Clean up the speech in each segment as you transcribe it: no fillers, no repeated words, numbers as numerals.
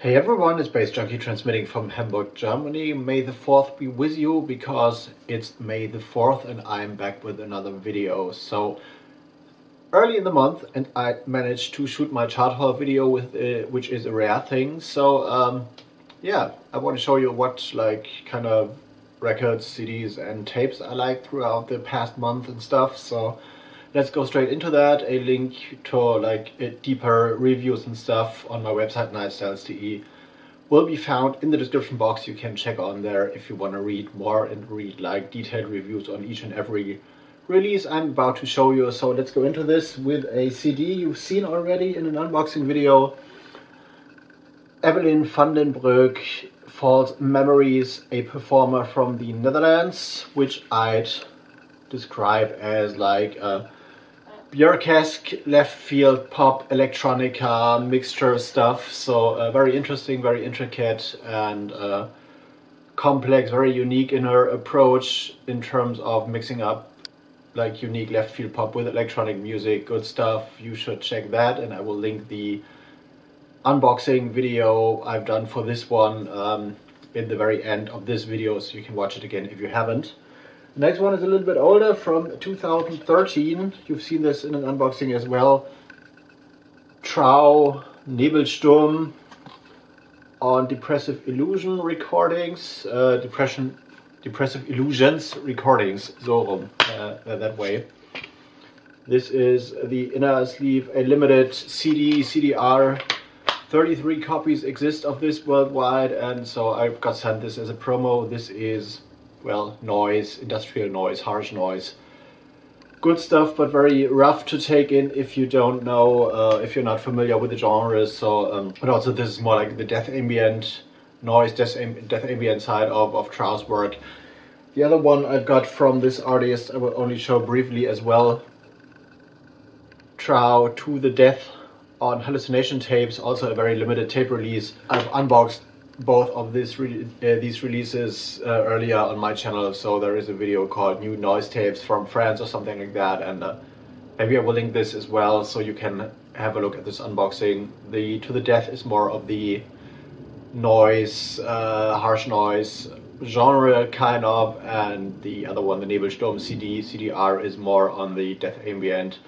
Hey everyone, it's Baze Junkie transmitting from Hamburg, Germany. May the 4th be with you because it's May the 4th and I'm back with another video. So early in the month and I managed to shoot my chart hall video with which is a rare thing. So yeah, I want to show you what kind of records, CDs and tapes I like throughout the past month and stuff. So let's go straight into that. A link to deeper reviews and stuff on my website nicestails.de will be found in the description box. You can check on there if you want to read more and read detailed reviews on each and every release I'm about to show you. So let's go into this with a CD you've seen already in an unboxing video. Evelyn van den Broek, False Memories, a performer from the Netherlands, which I'd describe as a Björk-esque left field pop electronica mixture stuff. So very interesting, very intricate and complex, very unique in her approach in terms of mixing up unique left field pop with electronic music. Good stuff. You should check that, and I will link the unboxing video I've done for this one in the very end of this video, so you can watch it again if you haven't. Next one is a little bit older, from 2013. You've seen this in an unboxing as well. Trau Nebelsturm on Depressive Illusion recordings. Depressive Illusions recordings, so rum, that way. This is the inner sleeve, a limited CD, CDR. 33 copies exist of this worldwide, and so I've got sent this as a promo. This is, well, noise, industrial noise, harsh noise. Good stuff, but very rough to take in if you don't know, if you're not familiar with the genres. So, but also this is more like the death ambient noise, death ambient side of Trau's work. The other one I've got from this artist I will only show briefly as well. Trau to the Death on Hallucination tapes, also a very limited tape release. I've unboxed both of these releases earlier on my channel, so there is a video called New Noise Tapes from France or something like that, and maybe I will link this as well so you can have a look at this unboxing. The To the Death is more of the noise, harsh noise genre kind of, and the other one, the Nebelsturm CDR, is more on the death ambient,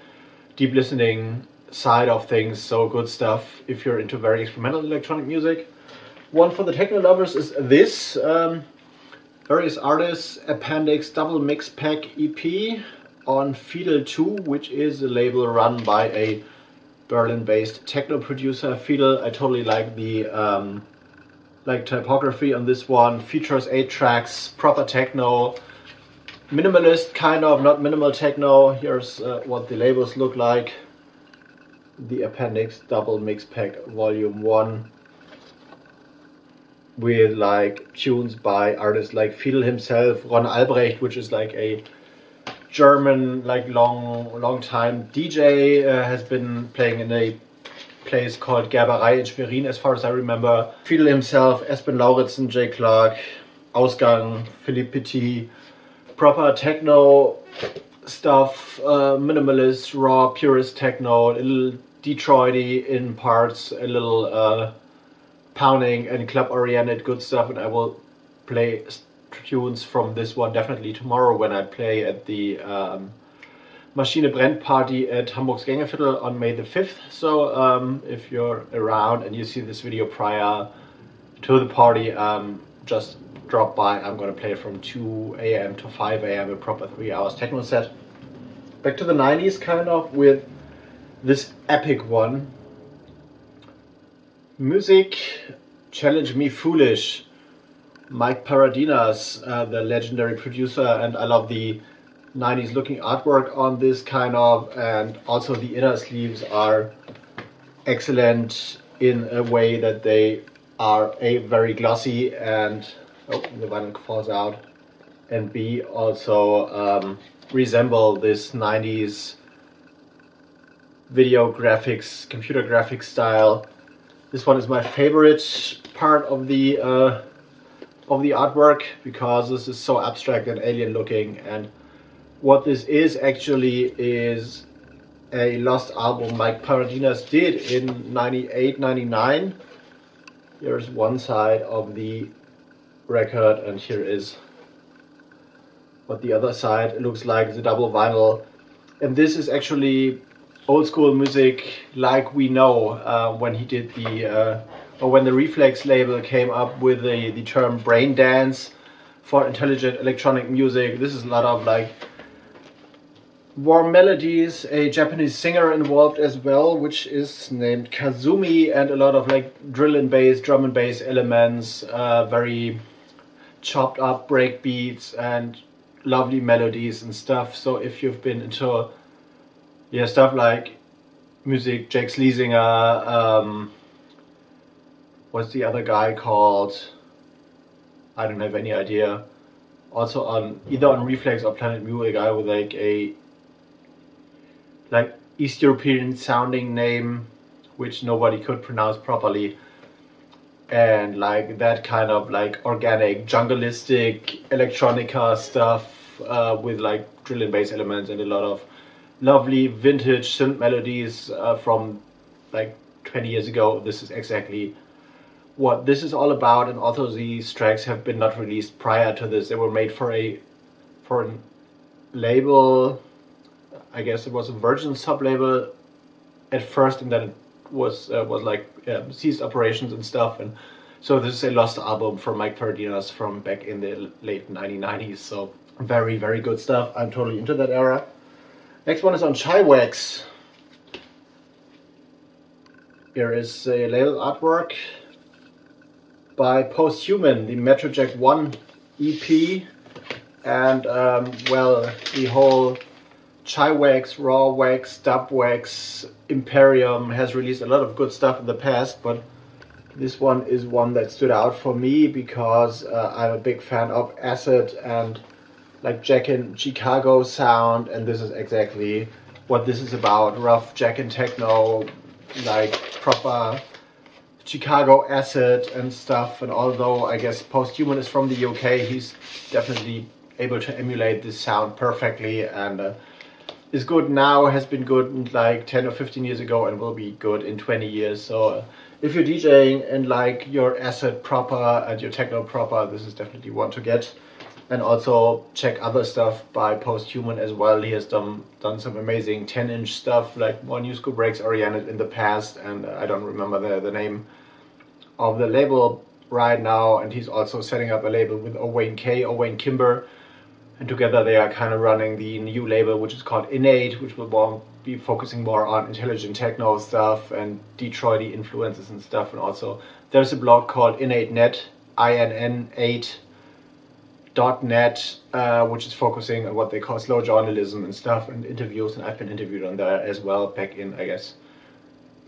deep listening side of things. So good stuff if you're into very experimental electronic music. One for the techno lovers is this various artists appendix double mix pack EP on Fiedel 2, which is a label run by a Berlin-based techno producer. Fiedel, I totally like the typography on this one. Features 8 tracks, proper techno, minimalist kind of, not minimal techno. Here's what the labels look like. The appendix double mix pack volume 1 with tunes by artists like Fiedel himself, Ron Albrecht, which is a German long time DJ, has been playing in a place called Gerberei in Schwerin as far as I remember. Fiedel himself, Espen Lauritsen, Jay Clark, Ausgang, Philippe Petit, proper techno stuff, minimalist, raw, purist techno, a little Detroity in parts, a little pounding and club oriented, good stuff. And I will play tunes from this one definitely tomorrow when I play at the Maschine Brennt party at Hamburg's Gängeviertel on May the 5th. So if you're around and you see this video prior to the party, just drop by. I'm going to play from 2 AM to 5 AM, a proper 3 hours techno set. Back to the 90s kind of with this epic one. µ-ziq, Challenge Me Foolish. Mike Paradinas, the legendary producer, and I love the 90s looking artwork on this kind of, and also the inner sleeves are excellent in a way that they are A, very glossy, and oh, the vinyl falls out, and B, also resemble this 90s video graphics, computer graphics style. This one is my favorite part of the artwork because this is so abstract and alien looking, and what this is actually is a lost album Mike Paradinas did in 98, 99 Here's one side of the record, and here is what the other side looks like, the double vinyl. And this is actually old school music like we know, when he did the or when the Reflex label came up with the term brain dance for intelligent electronic music. This is a lot of like warm melodies, a Japanese singer involved as well, which is named Kazumi, and a lot of like drill and bass, drum and bass elements, very chopped up break beats and lovely melodies and stuff. So if you've been into stuff like music, Jake Schlesinger, what's the other guy called? I don't have any idea. Also on either on Reflex or Planet Mu, a guy with like a East European sounding name which nobody could pronounce properly, and like that kind of like organic jungleistic electronica stuff with like drill and bass elements and a lot of lovely vintage synth melodies from like 20 years ago. This is exactly what this is all about, and also these tracks have been not released prior to this. They were made for a label, I guess it was a Virgin sub-label at first, and then it was like ceased operations and stuff. And so this is a lost album from Mike Paradinas from back in the late 1990s. So very, very good stuff. I'm totally into that era. Next one is on Chai Wax. Here is a label artwork by Posthuman, the Metrojack 1 EP, and well, the whole Chai Wax, Raw Wax, Dub Wax Imperium has released a lot of good stuff in the past, but this one is one that stood out for me because I'm a big fan of acid and like Jack in Chicago sound, and this is exactly what this is about. Rough Jack and techno, like proper Chicago acid and stuff. And although I guess Posthuman is from the UK, he's definitely able to emulate this sound perfectly, and is good now, has been good like 10 or 15 years ago, and will be good in 20 years. So if you're DJing and like your acid proper and your techno proper, this is definitely one to get. And also check other stuff by Posthuman as well. He has done some amazing 10-inch stuff, like more new school breaks oriented in the past, and I don't remember the name of the label right now. And he's also setting up a label with Owain Kimber, and together they are kind of running the new label, which is called Innate, which will be focusing more on intelligent techno stuff and Detroit influences and stuff. And also there's a blog called InnateNet, INN8.net, which is focusing on what they call slow journalism and stuff and interviews, and I've been interviewed on there as well back in, I guess,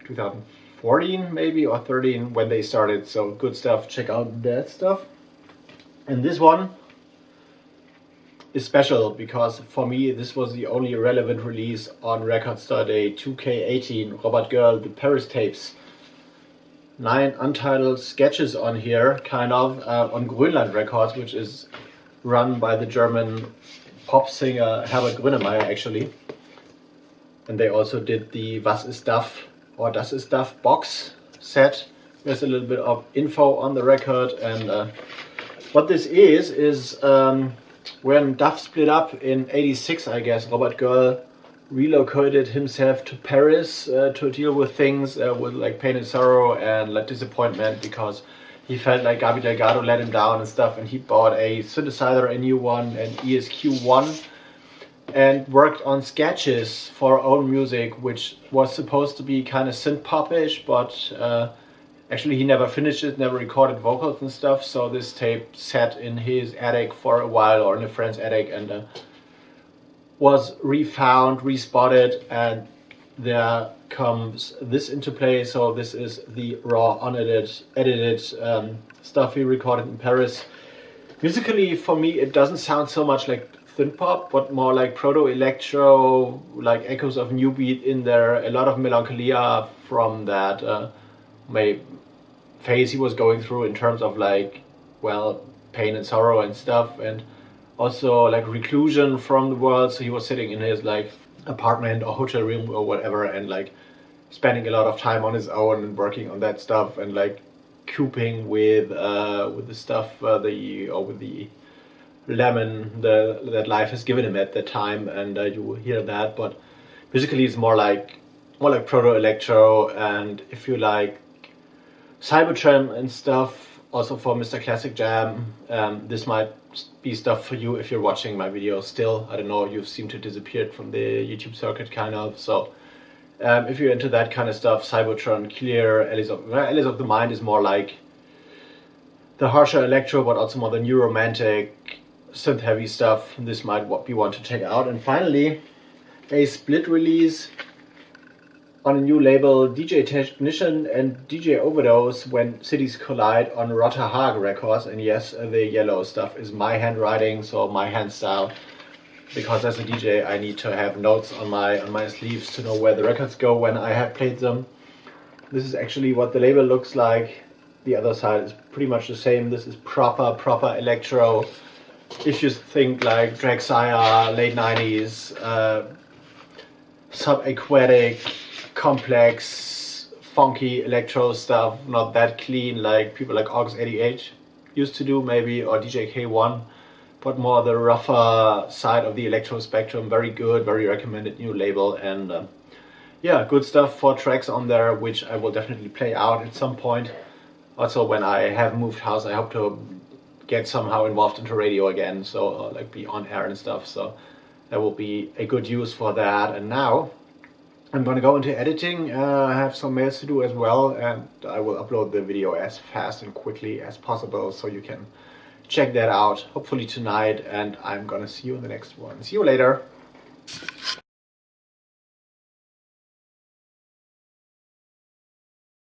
2014 maybe or 13 when they started. So good stuff, check out that stuff. And this one is special because for me this was the only relevant release on Record Store Day 2K18, Robert Girl, the Paris tapes. 9 untitled sketches on here, kind of, on Grönland Records, which is run by the German pop singer Herbert Grönemeyer actually. And they also did the Was ist Duff or Das ist Duff box set. There's a little bit of info on the record, and what this is when Duff split up in '86, I guess, Robert Girl relocated himself to Paris to deal with things with like pain and sorrow and like disappointment, because he felt like Gabi Delgado let him down and stuff, and he bought a synthesizer, a new one, an ESQ1, and worked on sketches for own music, which was supposed to be kind of synth pop-ish, but actually he never finished it, never recorded vocals and stuff. So this tape sat in his attic for a while, or in a friend's attic, and was refound, respotted, and there comes this into play. So this is the raw, edited stuff he recorded in Paris. Musically, for me, it doesn't sound so much like synth pop, but more like proto-electro, like echoes of new beat in there. A lot of melancholia from that phase he was going through in terms of like, well, pain and sorrow and stuff, and also like reclusion from the world. So he was sitting in his like apartment or hotel room or whatever, and like spending a lot of time on his own and working on that stuff, and like cooping with the stuff with the lemon that life has given him at that time, and you hear that. But musically, it's more like proto electro, and if you like Cybertron and stuff, also for Mr. Classic Jam, this might be stuff for you if you're watching my videos still. I don't know, you seem to disappeared from the YouTube circuit kind of, so if you're into that kind of stuff, Cybertron, Clear, Alice of the Mind is more like the harsher electro, but also more the new romantic, synth heavy stuff. This might be one to check out. And finally, a split release on a new label, DJ Technician and DJ Overdose, When Cities Collide, on Rotter Haag Records. And yes, the yellow stuff is my handwriting, so my hand style, because as a DJ I need to have notes on my sleeves to know where the records go when I have played them. This is actually what the label looks like. The other side is pretty much the same. This is proper electro. If you think like Drexciya, late 90s, subaquatic, complex, funky electro stuff, not that clean like people like Aux 88 used to do maybe, or DJ K1, but more the rougher side of the electro spectrum. Very good, very recommended new label, and yeah, good stuff, 4 tracks on there, which I will definitely play out at some point. Also, when I have moved house, I hope to get somehow involved into radio again, so like be on air and stuff, so that will be a good use for that. And now I'm gonna go into editing. I have some mails to do as well, and I will upload the video as fast and quickly as possible, so you can check that out, hopefully tonight, and I'm gonna see you in the next one. See you later.